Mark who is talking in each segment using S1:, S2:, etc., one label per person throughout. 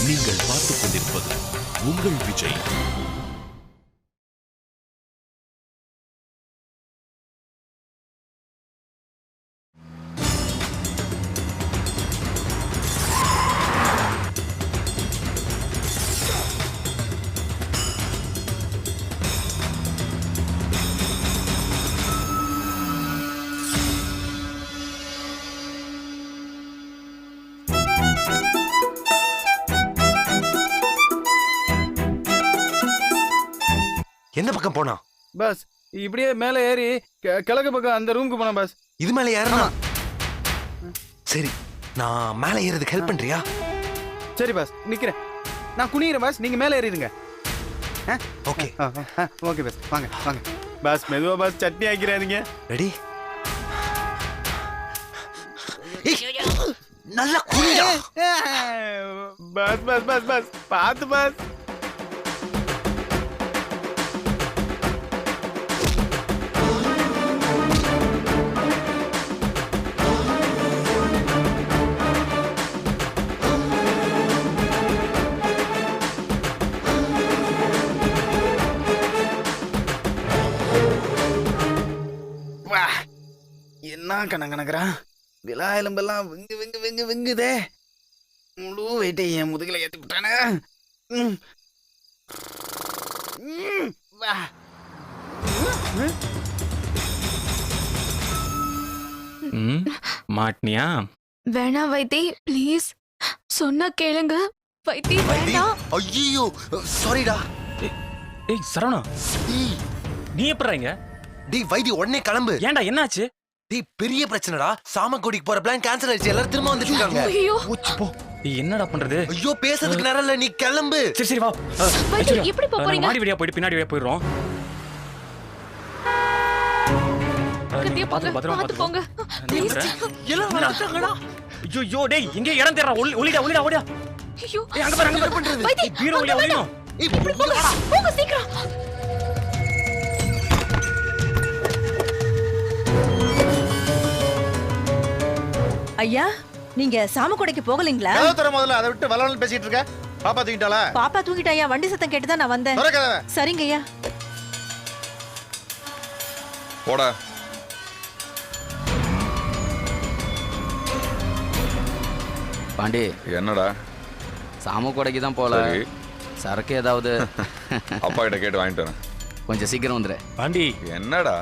S1: நீங்கள் பார்த்துக் கொண்டிருப்பது உங்கள் விஜய்.
S2: எந்த பக்கம் போனா?
S3: பஸ் இப்படியே மேல ஏறி கிழக்கு பக்கம் அந்த ரூமுக்கு போனா பஸ்.
S2: இது மேல ஏறனா? சரி, நான் மேல ஏறதுக்கு ஹெல்ப் பண்றியா?
S3: சரி பஸ், நிக்கிறேன். நான் குனிகிறேன் பஸ், நீங்க மேல ஏறிடுங்க.
S2: ஓகே
S3: ஓகே பஸ், வாங்க வாங்க பஸ். மெதுவா பஸ், சட்னி ஆக்கிறாதீங்க.
S2: ரெடி? நல்லா குனிடா.
S3: பஸ் பஸ் பஸ் பஸ், பாத்து பஸ். என்ன கணக்கணக்குறான், விழா எலும்பெல்லாம் வெங்கு வெங்கு வெங்கு வெங்குதே. முழு வெயிட்டை என் முதுகில ஏத்தி விட்டானே.
S4: மாட்டினியா?
S5: வேணா வைத்தி, ப்ளீஸ் சொன்னா கேளுங்க வைத்தி, வேணாம்.
S2: ஐயோ சாரிடா.
S4: ஏய் சரவணா, நீ எப்படிடா இங்க?
S2: டேய் வைத்தி, உடனே கிளம்பு.
S4: ஏன்டா என்னாச்சு?
S2: டேய் பெரிய பிரச்சனைடா. சாமக்கோடிக்கு போற பிளான் கேன்சல் ஆயிடுச்சு. எல்லாரும் திரும்ப வந்துட்டு இருக்காங்க.
S5: ஐயோ
S4: போ. ஏய் என்னடா பண்றது?
S2: ஐயோ பேசுறதுக்கு நேரம் இல்ல, நீ கிளம்பு.
S4: சரி சரி வா.
S5: வைத்தி, எப்படி போறீங்க?
S4: மாடி வழியா போயிட்டு பின்னாடி வழியா போயிடுறோம்.
S5: கத்திய
S4: பத்திரமா
S5: போங்க ப்ளீஸ்.
S2: எல்லாம் வந்துட்டாங்கடா.
S4: ஐயோ டேய், இங்க இடம் தேடுறா. ஒளிடா ஒளிடா ஓடியா.
S5: ஐயோ
S4: ஏய் அங்க பாரு, அங்க பாரு.
S2: பண்றது?
S5: வைத்தி,
S4: பீரோ வழியா ஒளியணும்.
S5: இப்படி போங்க, போங்க சீக்கிரம்.
S6: ஐயா, நீங்க சாமக்கோடைக்கு போகலீங்களா?
S3: முதல்ல அதை விட்டு வளவளன்னு பேசிட்டு இருக்க. பாப்பா தூங்கிட்டாளா?
S6: பாப்பா தூங்கிட்டாயா? வண்டி சத்தம் கேட்டுதான் நான் வந்தேன். சரிங்க ஐயா.
S7: போடா.
S8: பாண்டி,
S7: என்னடா?
S8: சாமக்கோடைக்கு தான் போல.
S7: சரி.
S8: சரக்கு ஏதாவது?
S7: அப்பா கிட்ட கேட்டு வாங்கிட்டு வரேன்.
S8: கொஞ்சம் சீக்கிரம் வந்துரு.
S9: பாண்டி,
S7: என்னடா?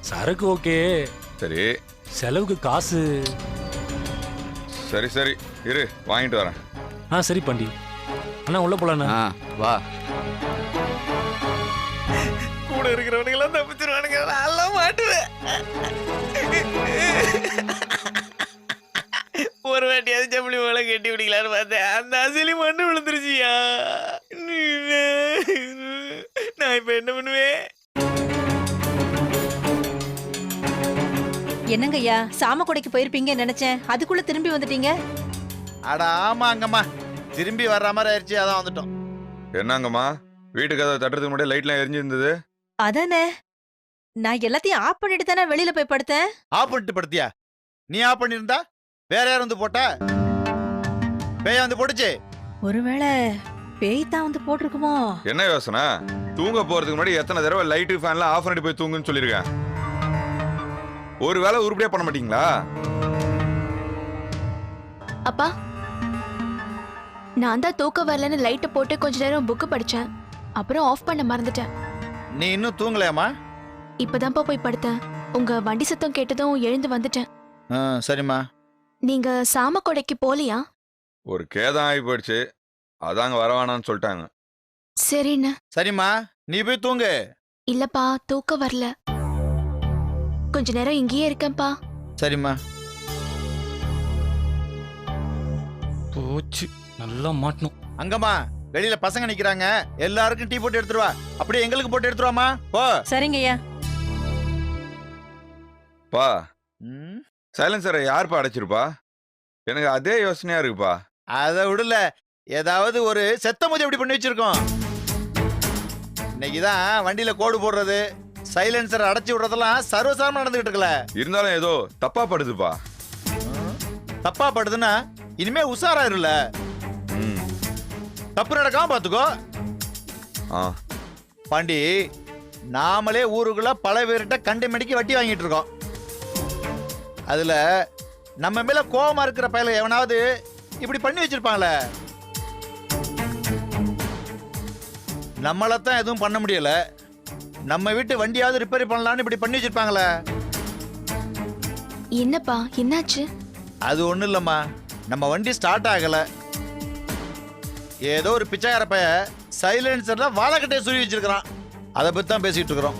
S9: சரக்கு ஓகே,
S7: சரி
S9: செலவுக்கு காசு.
S7: சரி சரி இரு, வாங்கிட்டு வரேன்.
S9: சரி பாண்டி. அண்ணா உள்ள போலாண்ணா.
S8: வா.
S3: கூட இருக்கிறவனுங்க எல்லாம் தப்பிச்சிருவானுங்க, நான் மாட்டுவேன். ஒரு வாட்டியாவது ஜம்பளி மேல கட்டி பிடிக்கலான்னு பார்த்தேன். அந்த அசலி மண்ணு விழுந்துருச்சியா. நான் இப்ப என்ன பண்ணுவேன்?
S6: என்னங்க ஐயா, சாமக்கோடைக்கு போயிருப்பீங்கன்னு நினைச்சேன். அதுக்குள்ள திரும்பி வந்துட்டீங்க.
S3: அட ஆமாங்கம்மா, திரும்பி வர்ற மாதிரி ஆயிடுச்சு, அதான் வந்துட்டோம்.
S7: என்னங்கம்மா, வீட்டுக்கு அதை தட்டுறதுக்கு முன்னாடி லைட்லாம் எரிஞ்சிருந்தது.
S6: அதானே, நான் எல்லாத்தையும் ஆஃப் பண்ணிட்டு தானே வெளியில போய் படுத்தேன்.
S3: ஆஃப் பண்ணிட்டு படுத்தியா? நீ ஆஃப் பண்ணிருந்தா வேற யாரும் வந்து போட்டா? பேயா வந்து போட்டுச்சு.
S6: ஒருவேளை பேய் தான் வந்து போட்டிருக்குமோ?
S7: என்ன யோசனை? தூங்க போறதுக்கு முன்னாடி எத்தனை தடவை லைட்டு ஃபேன்லாம் ஆஃப் பண்ணிட்டு போய் தூங்குன்னு சொல்லியிருக்கேன். ஒரு வேளை உருப்படியா பண்ண மாட்டீங்களா?
S5: அப்பா, நான் தான் தூக்க வரலன்னு லைட்டை போட்டு கொஞ்ச நேரம் புக்கு படிச்சேன். அப்புறம் ஆஃப் பண்ண மறந்துட்டேன்.
S3: நீ இன்னும் தூங்கலையாமா?
S5: இப்பதான்ப்பா போய் படுத்தேன். உங்க வண்டி சத்தம் கேட்டதும் எழுந்து வந்துட்டேன்.
S3: சரிம்மா.
S5: நீங்க சாமக்கோடைக்கு போலியா?
S7: ஒரு கேதம் ஆகி போயிடுச்சு, அதாங்க வரவானான்னு சொல்லிட்டாங்க.
S5: சரிண்ணா.
S3: சரிம்மா, நீ போய் தூங்கு.
S5: இல்லப்பா, தூக்க வரல. கொஞ்ச நேரம் இங்கேயே இருக்கேன்ப்பா.
S3: சரிம்மா.
S4: போச்சு, நல்லா மாட்டணும்.
S3: அங்கம்மா வெளியில பசங்க நிக்கிறாங்க, எல்லாருக்கும் டீ போட்டு எடுத்துட்டு வா. அப்படியே எங்களுக்கு போட்டு எடுத்துருவாமா. போ.
S6: சரிங்க ஐயா.
S7: பா, சைலன்சரை யாருப்பா அடைச்சிருப்பா? எனக்கு அதே யோசனையா இருக்குப்பா.
S3: அதை விடல, ஏதாவது ஒரு செத்த மூதி எப்படி பண்ணி வச்சிருக்கோம். இன்னைக்குதான் வண்டியில கோடு போடுறது, சைலன்சர் அடைச்சி விடுறதெல்லாம் சர்வசாதாரணமா நடந்துகிட்டு இருக்கல.
S7: இருந்தாலும் ஏதோ தப்பா படுதுப்பா.
S3: தப்பா படுதுன்னா இனிமே உஷாரா இருல. தப்பு நடக்காம பாத்துக்கோ.
S7: ஆ
S3: பாண்டி, நாமளே ஊருக்குள்ள பல பேர்கிட்ட கண்டு மணிக்கு வட்டி வாங்கிட்டு இருக்கோம். அதுல நம்ம மேல கோவமா இருக்கிற பயல எவனாவது இப்படி பண்ணி வச்சிருப்பாங்களே. நம்மளத்தான் எதுவும் பண்ண முடியல, நம்ம வீட்டு வண்டியாவது ரிப்பேர் பண்ணலான்னு இப்படி பண்ணி வச்சிருப்பாங்களே.
S5: என்னப்பா என்னாச்சு?
S3: அது ஒண்ணும் இல்லம்மா, நம்ம வண்டி ஸ்டார்ட் ஆகல. ஏதோ ஒரு பிச்சைக்கார பைய சைலன்சர்ல வாழைக்கட்டையை சுருவி வச்சிருக்கிறான். அதை பத்தி தான் பேசிட்டு இருக்கிறோம்.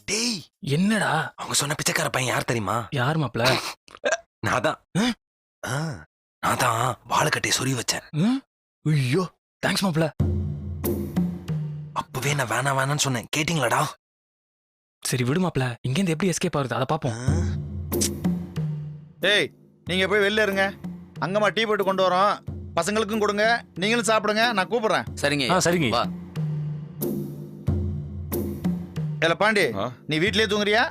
S2: டேய்,
S4: என்னடா?
S2: அவங்க சொன்ன பிச்சைக்கார பையன் யார் தெரியுமா?
S4: யார் மாப்ள?
S2: நான் தான். நான் தான் வாழைக்கட்டையை சொருவி வச்சேன்.
S4: ஐயோ தேங்க்ஸ் மாப்ள.
S2: அப்பவே நான் வேணான்னு சொன்னேன், கேட்டீங்களாடா?
S4: சரி விடு மாப்ள, இங்கேருந்து எப்படி எஸ்கேப் ஆகுது அதை பாப்போம்.
S3: ஏய், நீங்க போய் வெளில இருங்க. அங்கம்மா டீ போட்டு கொண்டு வரோம், பசங்களுக்கும் கொடுங்க, நீங்களும் சாப்பிடுங்க. நான் கூப்பிடுறேன்.
S8: சரிங்க
S9: சரிங்க.
S8: வா.
S3: ஏல பாண்டி,
S7: ஆ?
S3: நீ வீட்லயே தூங்குறியா?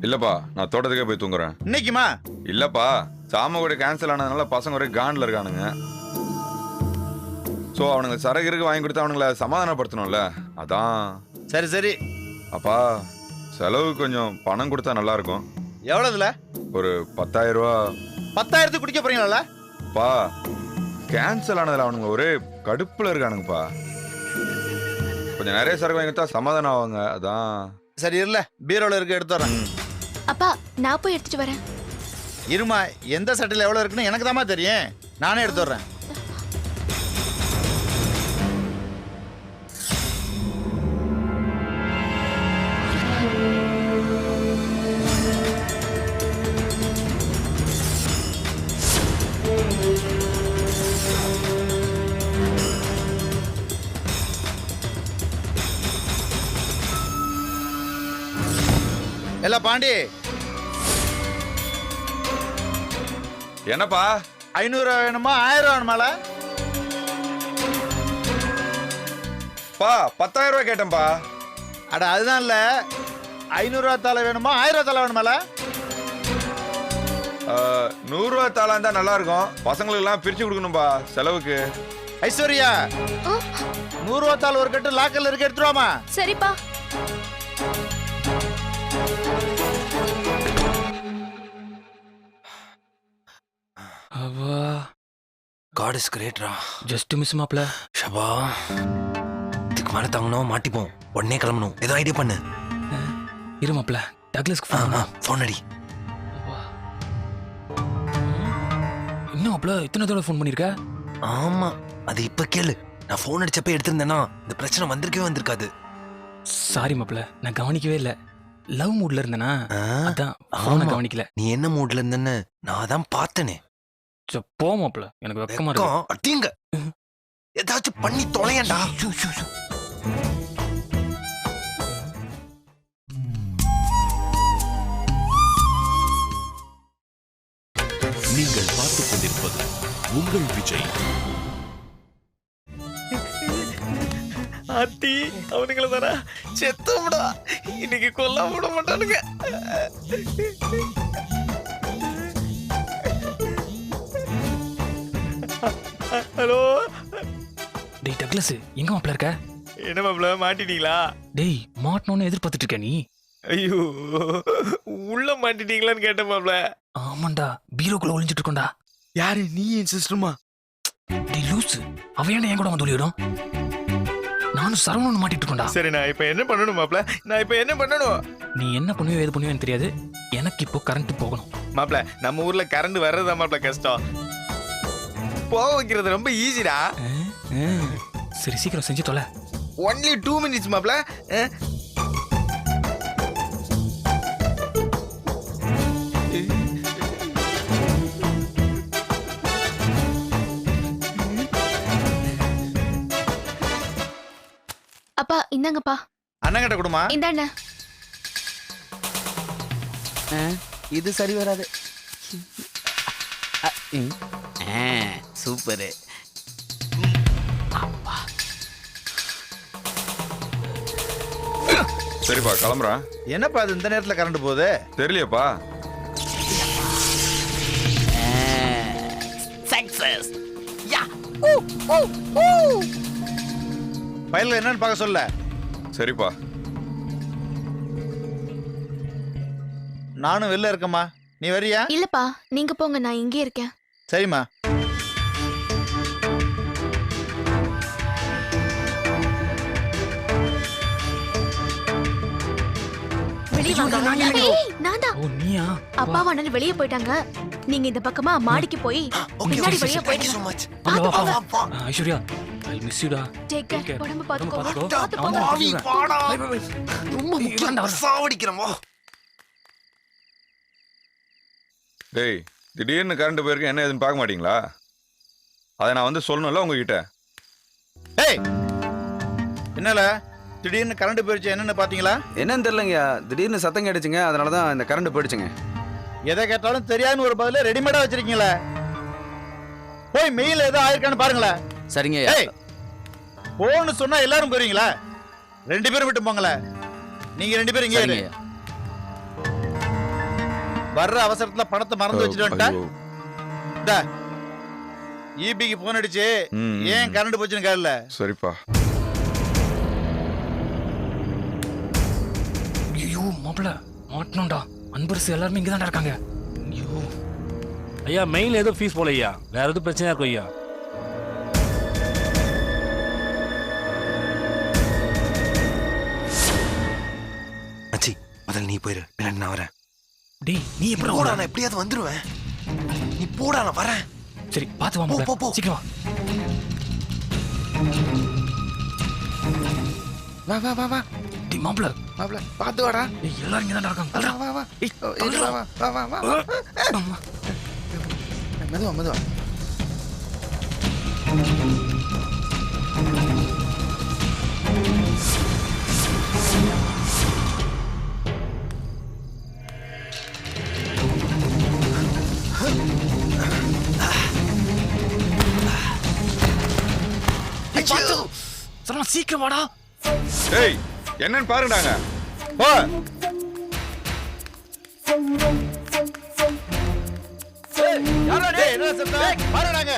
S7: இல்லப்பா, நான் தோட்டத்துக்கே போய் தூங்குறேன்.
S3: இன்னைக்குமா?
S7: இல்லப்பா, சாம கூட கேன்சல் ஆனதுனால பசங்க ஒரே காண்டில் இருக்கானுங்க. ஸோ அவனுங்க சரகிற்கு வாங்கி கொடுத்து அவனுங்களை சமாதானப்படுத்தணும்ல, அதான்.
S3: சரி சரி.
S7: அப்பா, செலவுக்கு கொஞ்சம் பணம் கொடுத்தா நல்லா இருக்கும்.
S3: எவ்வளவுல?
S7: ஒரு 10,000 ரூபா.
S3: 10,000 குடிக்க போறீங்களா?
S7: பா, கேன்சல் ஆனதுல அவனுங்க ஒரே கடுப்புல இருக்கானுங்கப்பா. கொஞ்சம் நிறைய சரக்கு வாங்கி கொடுத்தா சமாதானம் ஆவாங்க, அதான்.
S3: சரி இருல, பீரோல இருக்க எடுத்து வரேன்.
S5: அப்பா நான் போய் எடுத்துட்டு வரேன்.
S3: இருமா, எந்த சட்டையில் எவ்வளவு இருக்குன்னு எனக்கு தாமா தெரியும். நானே எடுத்து வர்றேன். இல்ல பாண்டி,
S7: என்னப்பா?
S3: 500 ரூபா வேணுமா 1000 ரூபா வேணுமால?
S7: பா, 10,000 ரூபா கேட்டேன்பா.
S3: அட அதுதான் இல்ல, 500 ரூபா தாளை வேணுமா 1000 ரூபா தாளை வேணுமால?
S7: 100 ரூபா தாளா இருந்தா நல்லா இருக்கும். பசங்களுக்கு எல்லாம் பிரிச்சு கொடுக்கணும்பா செலவுக்கு.
S3: ஐஸ்வர்யா, 100 ரூபா தாள் ஒரு கட்டு லாக்கர்ல இருக்க எடுத்துருவாமா?
S5: சரிப்பா.
S4: அவா
S2: காட் இஸ் கிரேட்ரா.
S4: ஜஸ்ட் மிஸ் மாப்ள.
S2: ஷபா, இதுக்கு மேல தாங்கணும், மாட்டிப்போம். உடனே கிளம்பணும். ஏதோ ஐடியா பண்ணு.
S4: இரு மாப்ள, டக்ளஸ்க்கு ஃபோன்.
S2: ஃபோன் அடி.
S4: இன்னும் மாப்ள இத்தனை தடவை ஃபோன் பண்ணிருக்க?
S2: ஆமா, அது இப்ப கேளு. நான் ஃபோன் அடிச்சப்ப எடுத்திருந்தேன்னா இந்த பிரச்சனை வந்திருக்கவே வந்திருக்காது.
S4: சாரி மாப்ள, நான் கவனிக்கவே இல்ல. லவ் மூட்ல இருந்தேனா, அதான் ஃபோனை கவனிக்கல.
S2: நீ என்ன மூட்ல இருந்தன்னு நான் தான் பார்த்தனே.
S4: போ மாப்ள, எனக்கு வெக்கமா இருக்கு.
S2: அடிங்க, ஏதாச்சும் பண்ணி தொலையண்டா.
S1: நீங்கள் பார்த்துக் கொண்டிருப்பது உங்கள் விஜய்.
S3: அத்தி, அவனுங்கள தானே செத்தோம்டா. இன்னைக்கு கொல்ல விட மாட்டானுங்க. ஹலோ.
S4: டேய் டக்ளஸ், எங்க மாப்ள இருக்க?
S3: என்ன மாப்ள, மாட்டிட்டீங்களா?
S4: டேய், மாட்டணும்னு எதிர்பார்த்துட்டு இருக்க நீ?
S3: ஐயோ, உள்ள மாட்டிட்டீங்களான்னு கேட்டேன் மாப்ள.
S4: ஆமாண்டா, பீரோக்குள்ள ஒளிஞ்சிட்டு இருக்கோம்டா.
S3: யாரு, நீ என் சிஸ்டருமா?
S4: டேய் லூசு, அவ ஏன்டா என் கூட வந்து ஒளியிடும்? நானும் சரவணன் மாட்டிட்டு இருக்கோம்டா.
S3: சரி, நான் இப்ப என்ன பண்ணணும் மாப்ள? நான் இப்ப என்ன பண்ணணும்?
S4: நீ என்ன பண்ணுவியோ ஏது பண்ணுவியோன்னு தெரியாது. எனக்கு இப்போ கரண்ட் போகணும்
S3: மாப்ள. நம்ம ஊர்ல கரண்ட் வர்றதா மாப்ள கஷ்டம், போக வைக்கிறது ரொம்ப ஈஸிடா.
S4: சரி சீக்கிரம் செஞ்சு தொலை.
S3: ஒன்லி 2 minutes மாப்ள.
S5: அப்பா இந்தாங்கப்பா.
S3: அண்ணன் கிட்ட கொடுமா.
S5: இந்தாண்ண.
S8: இது சரி வராது. சூப்பரு.
S7: சரிப்பா, கிளம்புறேன்.
S3: என்னப்பா அது இந்த நேரத்துல கரண்ட் போகுது?
S7: தெரியலையப்பா.
S8: சக்சஸ்.
S3: ஃபைல்ல என்னன்னு பார்க்க சொல்ல.
S7: சரிப்பா.
S3: நானும் வெளில இருக்கேம்மா, நீ வரியா?
S5: இல்லப்பா நீங்க போங்க, நான் இங்கே இருக்கேன்.
S3: சரிம்மா.
S6: வெளிய வாங்க.
S5: ஏய், நான்தான்.
S4: ஓ நீயா?
S5: அப்பாவும் அண்ணனும் வெளியே போயிட்டாங்க. நீங்க இந்த பக்கமா மாடிக்கு போய் பின்னாடி வெளியே
S2: தேங்க்யூ ஸோ
S5: போயிடுங்க.
S2: மச்.
S4: வா, வா, வா, வா. ஐஸ்வர்யா ஐ மிஸ் யூடா.
S5: Take care. உடம்பு பாத்துக்கோங்க.
S4: பாத்துக்கோ.
S5: பாத்து
S4: நான்
S5: போங்க.
S4: வந்து பாத்துக்கிறேன்.
S2: வாடா.
S4: Bye, bye, bye.
S2: ரொம்ப முக்கியம். சாவடிக்கிறோம்.
S7: டேய், திடீர்னு கரண்ட் போயிருக்கு, என்ன ஏதுன்னு பார்க்க மாட்டீங்களா? அதை நான் வந்து சொல்லணும்ல உங்ககிட்ட.
S3: ஏய், என்னல திடீர்னு கரண்ட் போயிடுச்சு, என்னன்னு பாத்தீங்களா?
S8: என்னன்னு தெரியலங்கய்யா, திடீர்னு சத்தம் கேட்டுச்சுங்க, அதனாலதான் இந்த கரண்ட் போயிடுச்சுங்க.
S3: எதை கேட்டாலும் தெரியாதுன்னு ஒரு பதில ரெடிமேடா வச்சிருக்கீங்களே. போய் மெயில் ஏதோ ஆயிருக்கான்னு பாருங்களேன்.
S8: சரிங்க.
S3: ஏய், போன்னு சொன்னா எல்லாரும் போறீங்களா? 2 பேரும் விட்டு போங்களே. நீங்க 2 பேரும் இங்கே இரு. வர்ற அவசரத்துல பணத்தை மறந்து வச்சுட்டு வந்துட்டேன்.
S7: ஐயோ.
S3: இந்தா, ஈபிக்கு போன் அடிச்சு
S7: ம்,
S3: ஏன் கரண்ட் போச்சுன்னு கேள்ல.
S7: சரிப்பா.
S4: ஐயோ மாப்பிள்ள மாட்டணும்டா. அன்பரசு எல்லாருமே இங்க தான் இருக்காங்க. ஐயோ
S9: ஐயா மெயில் ஏதோ ஃபீஸ் போல ஐயா, வேற எதுவும் பிரச்சனையா இருக்கும் ஐயா.
S2: மச்சி, முதல்ல நீ போயிரு, பின்னாடி நான் வரேன்.
S4: டேய் நீ எப்படி
S2: போடா,
S4: வர?
S2: நான் எப்படியாவது வந்துருவேன். நீ போடா, நான் வரேன்.
S4: சரி பாத்து வா
S2: போ, போ, போ.
S4: மாப்பிள்ள. சீக்கிரம் வா.
S8: வா வா வா வா
S4: டேய் மாப்பிள்ள
S8: மாப்ள, பாத்து வாடா.
S4: டேய் எல்லாரும் இங்க தான் இருக்காங்க.
S8: வா வா வா. வா வா வா வா. மெதுவா மெதுவா.
S4: சரவணா சீக்கிரம் வாடா.
S7: டேய், என்னன்னு பாருங்கடாங்க.
S3: போ. டேய், என்ன சத்தம்? பாருடாங்க.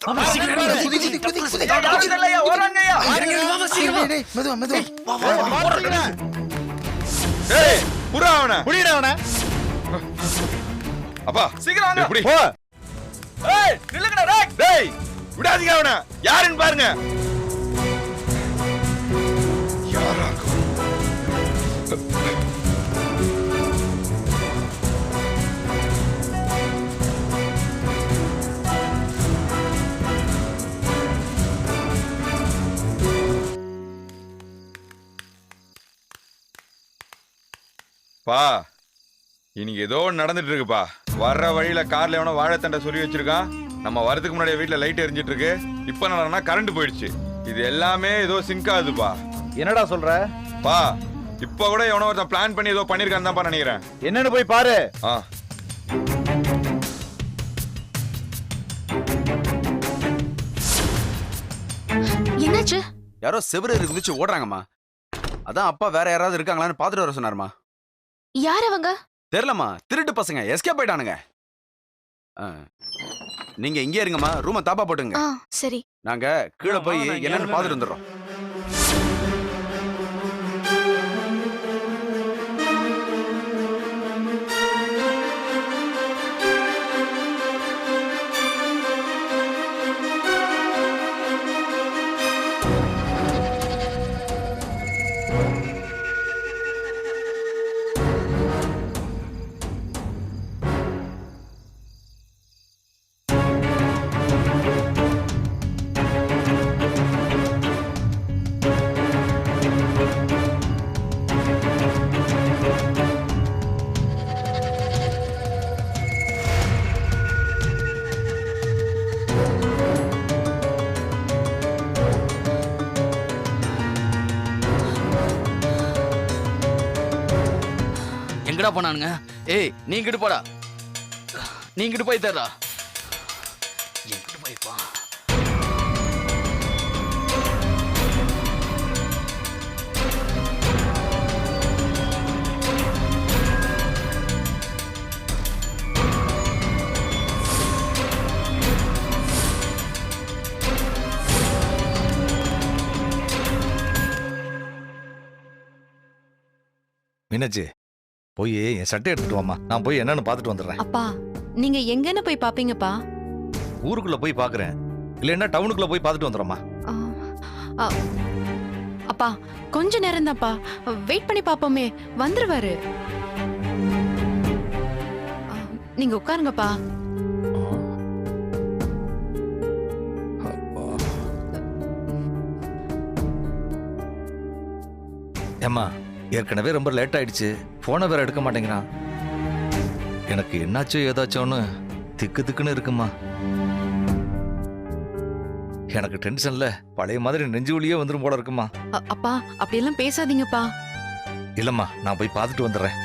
S4: மாமா சீக்கிரம் வாடா.
S2: குதி, குதி, குதி.
S8: டேய், டேய், மெதுவா மெதுவா.
S3: பாருடா.
S7: டேய், புறா அவனை.
S3: புடிடா அவனை.
S7: அப்பா, சீக்கிரம் வாங்க. எப்படி?
S3: போ.
S7: ஏய், நில்லுங்கடா டேய். டேய், விடாதீங்க அவனை. யாருன்னு பாருங்க. யாராகும்? பா, இன்னைக்கு ஏதோ ஒன்று நடந்துட்டு இருக்குப்பா. வர்ற வழியில கார்ல எவனோ வாழைத்தண்டை சொல்லி வச்சிருக்கான். நம்ம வரதுக்கு முன்னாடி வீட்டுல லைட் எரிஞ்சிட்டு இருக்கு. இப்ப என்னன்னா கரண்ட் போயிடுச்சு. இது எல்லாமே ஏதோ சிங்க் ஆகுதுப்பா.
S3: என்னடா சொல்ற?
S7: பா, இப்ப கூட எவனோ ஒருத்தன் பிளான் பண்ணி ஏதோ பண்ணிருக்கான்னு தான் நினைக்கிறேன்.
S3: என்னன்னு போய் பாரு.
S7: ஆ,
S5: என்னாச்சு?
S8: யாரோ செவரு குதிச்சு ஓடுறாங்கம்மா. அதான் அப்பா வேற யாராவது இருக்காங்களான்னு பாத்துட்டு வர சொன்னாருமா.
S5: யார் அவங்க?
S8: தெரியலம்மா, திருட்டு பசங்க எஸ்கேப் ஆயிட்டானுங்க. நீங்க இங்கே இருங்கம்மா, ரூமை தாப்பா போட்டுங்க.
S5: சரி.
S8: நாங்க கீழே போய் என்னன்னு பாத்துட்டு வந்துடுறோம்.
S10: எங்கடா போனானுங்க? ஏய், நீ இங்கிட்டு போடா. நீ இங்கிட்டு போய் தர்றா. எங்கிட்டு போய்ப்பா?
S11: மீனாட்சி போய் என் சட்டை எடுத்துட்டு வாமா, நான் போய் என்னன்னு பார்த்துட்டு வந்துடுறேன்.
S6: அப்பா நீங்க எங்கன்னு போய் பாப்பீங்கப்பா?
S11: ஊருக்குள்ள போய் பார்க்கறேன், இல்லைன்னா டவுனுக்குள்ள போய் பார்த்துட்டு வந்துடுறேம்மா.
S6: அப்பா கொஞ்ச நேரம் தான்ப்பா, வெயிட் பண்ணி பாப்போமே, வந்துருவாரு. நீங்க உட்காருங்கப்பா.
S11: ஏம்மா ஏற்கனவே ரொம்ப லேட் ஆயிடுச்சு, போனை வேற எடுக்க மாட்டேங்கிறான். எனக்கு என்னாச்சோ ஏதாச்சோன்னு திக்கு திக்குன்னு இருக்குமா. எனக்கு டென்ஷன்ல பழைய மாதிரி நெஞ்சு வலியே வந்துரும் போல இருக்குமா.
S6: அப்பா அப்படியெல்லாம் பேசாதீங்கப்பா.
S11: இல்லம்மா, நான் போய் பார்த்துட்டு வந்துடுறேன்.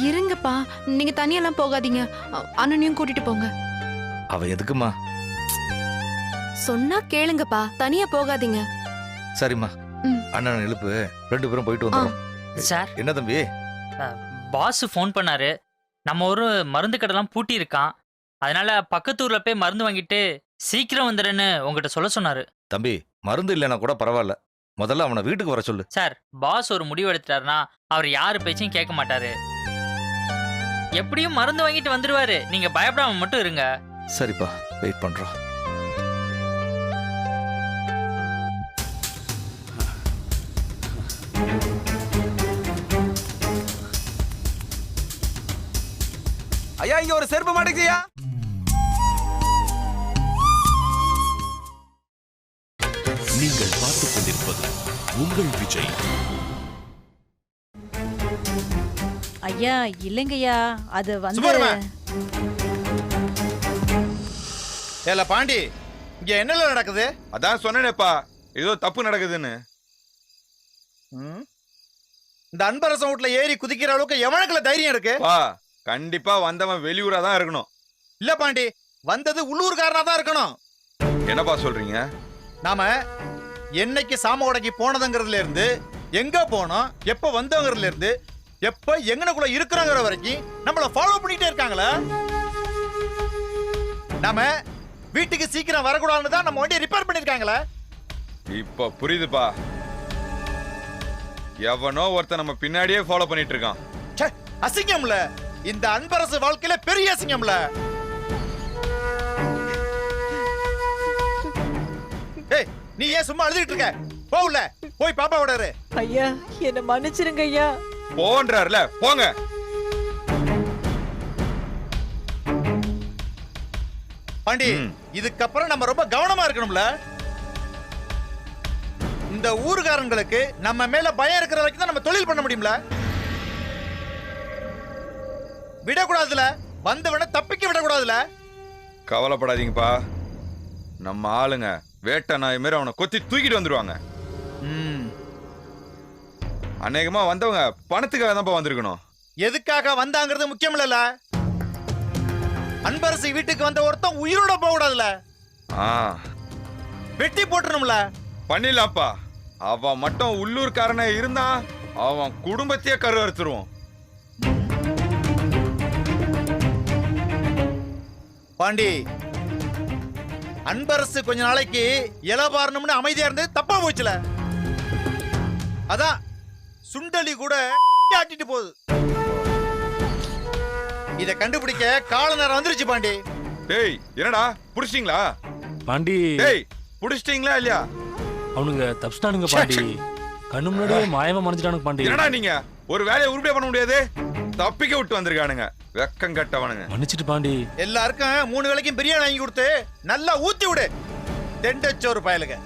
S6: இருங்கப்பா, நீங்க தனியெல்லாம் போகாதீங்க, அண்ணனையும் கூட்டிட்டு போங்க.
S11: அவ எதுக்குமா?
S6: சொன்னா கேளுங்கப்பா, தனியா போகாதீங்க.
S11: சரிம்மா, அண்ணன் எழுப்பு, 2 பேரும் போயிட்டு வந்துடுறோம்.
S12: சார்,
S11: என்ன தம்பி?
S12: பாஸ் ஃபோன் பண்ணாரு. நம்ம ஒரு மருந்து கடைலாம் பூட்டி இருக்கான், அதனால பக்கத்து ஊர்ல போய் மருந்து வாங்கிட்டு சீக்கிரம் வந்துடுன்னு உங்ககிட்ட சொல்ல சொன்னாரு.
S11: தம்பி, மருந்து இல்லைன்னா கூட பரவாயில்ல, முதல்ல அவனை வீட்டுக்கு வர சொல்லு.
S12: சார், பாஸ் ஒரு முடிவு எடுத்துட்டாருன்னா அவர் யாரு பேச்சையும் கேட்க மாட்டாரு. எப்படியும் மருந்து வாங்கிட்டு வந்துருவாரு, நீங்க பயப்படாம மட்டும் இருங்க.
S11: சரிப்பா, வெயிட் பண்றோம்.
S8: ஐயா இங்க ஒரு செருப்பு மாட்டேங்குதுயா.
S1: நீங்கள் பார்த்துக் கொண்டிருப்பது உங்கள் விஜய்.
S6: ஐயா இல்லைங்கய்யா, அது வந்து
S3: சும்மா ஏல பாண்டி, இங்க என்னல நடக்குது?
S7: அதான் சொன்னேனேப்பா, ஏதோ தப்பு நடக்குதுன்னு.
S3: இந்த அன்பரசன் வீட்டுல ஏறி குதிக்கிற அளவுக்கு எவனுக்குள்ள தைரியம் இருக்கு?
S7: பா, கண்டிப்பா வந்தவன் வெளியூரா தான் இருக்கணும்.
S3: இல்ல பாண்டி, வந்தது உள்ளூர்காரனா தான் இருக்கணும்.
S7: என்னப்பா சொல்றீங்க?
S3: நாம என்னைக்கு சாம உடைக்கு போனதுங்கிறதுல இருந்து, எங்க போனோம், எப்ப வந்தோங்கிறதுல இருந்து, எப்ப எங்கனக்குள்ள இருக்கிறோங்கிற வரைக்கும் நம்மள ஃபாலோ பண்ணிட்டே இருக்காங்களா? நாம வீட்டுக்கு சீக்கிரம் வரக்கூடாதுன்னு தான் நம்ம வண்டியை ரிப்பேர் பண்ணிருக்காங்களா?
S7: இப்ப புரியுதுப்பா. எவனோ ஒருத்தன் நம்ம பின்னாடியே ஃபாலோ பண்ணிட்டு இருக்கான்.
S3: ச்சே, அசிங்கம்ல. இந்த அன்பரசு வாழ்க்கையில பெரிய அசிங்கம்ல. ஏய், நீ ஏன் சும்மா அழுதுட்டு இருக்க? போவுல, போய் பாப்பாவோட இரு.
S6: ஐயா என்ன மன்னிச்சிருங்க ஐயா.
S7: போன்றாருல, போங்க.
S3: பாண்டி, இதுக்கப்புறம் நம்ம ரொம்ப கவனமா இருக்கணும்ல. இந்த ஊர்காரங்களுக்கு நம்ம மேல பயம் இருக்கிற வரைக்கும் தான் நம்ம தொழில் பண்ண முடியும்ல. விடக்கூடாதுல, வந்தவன தப்பிக்க விடக்கூடாதுல.
S7: கவலைப்படாதீங்கப்பா, நம்ம ஆளுங்க வேட்டை நாய் மாரி அவனை கொத்தி தூக்கிட்டு வந்துருவாங்க. அநேகமா வந்தவங்க பணத்துக்காக தான்ப்பா வந்திருக்கணும்.
S3: எதுக்காக வந்தாங்கிறது முக்கியம் இல்லல. அன்பரசு வீட்டுக்கு வந்த ஒருத்தன் உயிரோட போக கூடாதுல, வெட்டி போட்டுருணும்ல.
S7: பண்ணிடலாம்ப்பா. அவன் மட்டும் உள்ளூர்காரனே இருந்தா அவன் குடும்பத்தையே கரு அறுத்துருவோம்.
S3: பாண்டி, அன்பரசு கொஞ்ச நாளைக்கு இலபாரணும்னு அமைதியா இருந்து தப்பா போச்சுல. அதான் சுண்டலி கூட ஆட்டிட்டு போகுது. இத கண்டுபிடிக்க கால நேரம் வந்துருச்சு பாண்டி.
S7: டேய், என்னடா புடிச்சிட்டீங்களா?
S9: பாண்டி,
S7: டேய், புடிச்சிட்டீங்களா இல்லையா?
S9: அவனுங்க தப்பிச்சிட்டானுங்க பாண்டி, கண்ணு முன்னாடியே மாயமா மறைஞ்சிட்டானுங்க பாண்டி.
S7: என்னடா நீங்க ஒரு வேலையை உருப்படியா பண்ண முடியாது, தப்பிக்க விட்டு வந்திருக்கானுங்க, வெக்கம் கட்டவனுங்க.
S9: மன்னிச்சிட்டு பாண்டி.
S3: எல்லாருக்கும் 3 வேளைக்கும் பிரியாணி வாங்கி கொடுத்து நல்லா ஊத்தி விடு, தெண்டச்சோறு பயலுங்க.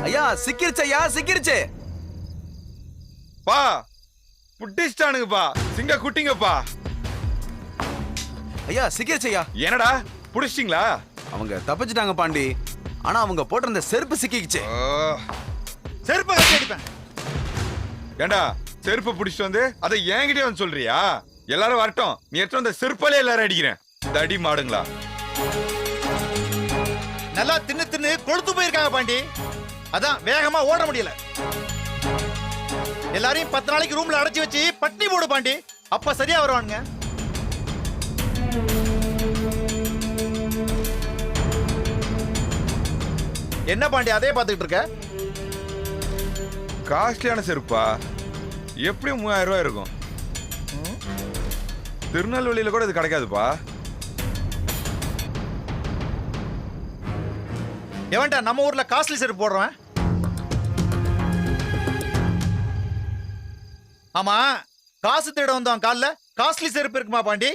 S8: ஐயா சிக்கிருச்சு, ஐயா சிக்கிருச்சு.
S7: பா, புடிச்சிட்டானுங்கப்பா, சிங்க குட்டிங்கப்பா.
S8: ஐயா சிக்கிருச்சு ஐயா.
S7: என்னடா புடிச்சிட்டீங்களா?
S8: அவங்க தப்பிச்சிட்டாங்க பாண்டி, ஆனா அவங்க போட்டிருந்த செருப்பு சிக்கிக்குச்சு.
S3: செருப்பு கட்டி அடிப்பேன்.
S7: ஏண்டா செருப்பு புடிச்சிட்டு வந்து அதை என்கிட்டே வந்து சொல்றியா? எல்லாரும் வரட்டும், நீ எடுத்து வந்த செருப்பாலே எல்லாரும் அடிக்கிறேன். தடி மாடுங்களா,
S3: நல்லா தின்னு தின்னு கொழுத்து போயிருக்காங்க பாண்டி, அதான் வேகமா ஓட முடியல. எல்லாரையும் 10 நாளைக்கு ரூம்ல அடைச்சி வச்சு பட்டினி போடு பாண்டி, அப்ப சரியா வருவானுங்க. என்ன பாண்டி அதே பார்த்துக்கிட்டு இருக்க?
S7: காஸ்ட்லியான செருப்பா எப்படியும் 3000 ரூபாய் இருக்கும். திருநெல்வேலியில கூட இது கிடைக்காதுப்பா.
S3: எவன்டா நம்ம ஊர்ல காஸ்ட்லி செருப்பு போடுறவன்? ஆமா, காசு தேட வந்தவன் கால்ல காஸ்ட்லி செருப்பு இருக்குமா பாண்டி?